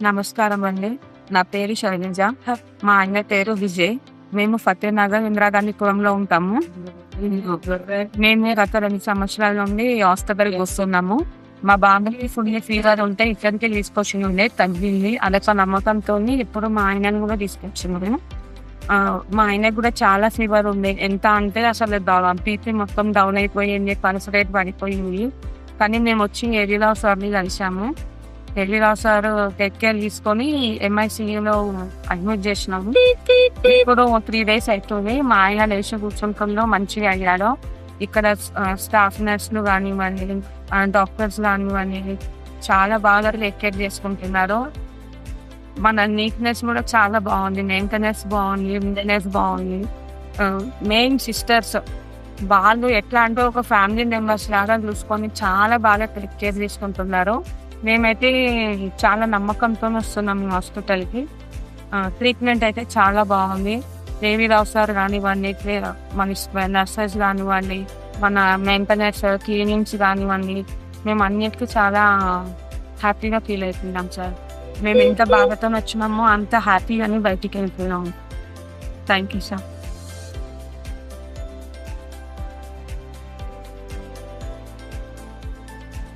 నమస్కారం అండి. నా పేరు శైలజ. మా ఆయన పేరు విజయ్. మేము ఫతేనగర్ ఇందిరాగాంధీపురంలో ఉంటాము. మేము గత 2 సంవత్సరాల నుండి హాస్పిటల్‌కి వస్తున్నాము. మా బాబుకి ఫుల్ ఫీవర్ ఉంటే ఇక్కడికే తీసుకొచ్చినుండే తగ్గింది. అదొక నమ్మకంతోని ఇప్పుడు మా ఆయనని కూడా తీసుకొచ్చినాము. మా ఆయనకి కూడా చాలా ఫీవర్ ఉంది. ఎంత అంటే అసలు బీపీ మొత్తం డౌన్ అయిపోయింది. పల్స్ రేట్ పడిపోయింది. కానీ మేమొచ్చి ఏరియాలో సార్‌ని కలిసాము. ఎల్లిరావు సార్ టేక్ కేర్ తీసుకొని ఎంఐసీయూలో అడ్మిట్ చేసినాము. ఇప్పుడు 3 డేస్ అవుతుంది. మా ఆయన లేచి కూర్చుంటుందో మంచిగా అయ్యాడు. ఇక్కడ స్టాఫ్ నర్సులు కానివ్వండి, డాక్టర్స్ కానివ్వండి చాలా బాగా టేక్ కేర్ చేసుకుంటున్నారు. మన నీట్‌నెస్ కూడా చాలా బాగుంది. మెయింటెనెన్స్ బాగుంది. మెయింటెనెన్స్ బాగుంది. మెయిన్ సిస్టర్స్ వాళ్ళు ఎట్లా అంటే ఒక ఫ్యామిలీ మెంబర్స్ లాగా చూసుకొని చాలా బాగా టేక్ కేర్ తీసుకుంటున్నారు. మేమైతే చాలా నమ్మకంతో వస్తున్నాం ఈ హాస్పిటల్‌కి. ట్రీట్మెంట్ అయితే చాలా బాగుంది. దేవిరావు సార్ కానివ్వండి, మన నర్సెస్ కానివ్వండి, మన మెయింటెనెన్స్, క్లీనింగ్స్ కానివ్వండి, మేము అన్నిటికీ చాలా హ్యాపీగా ఫీల్ అవుతున్నాం సార్. మేము ఎంత బాధతో వచ్చినామో అంత హ్యాపీగానే బయటికి వెళ్తున్నాము. Thank you sir.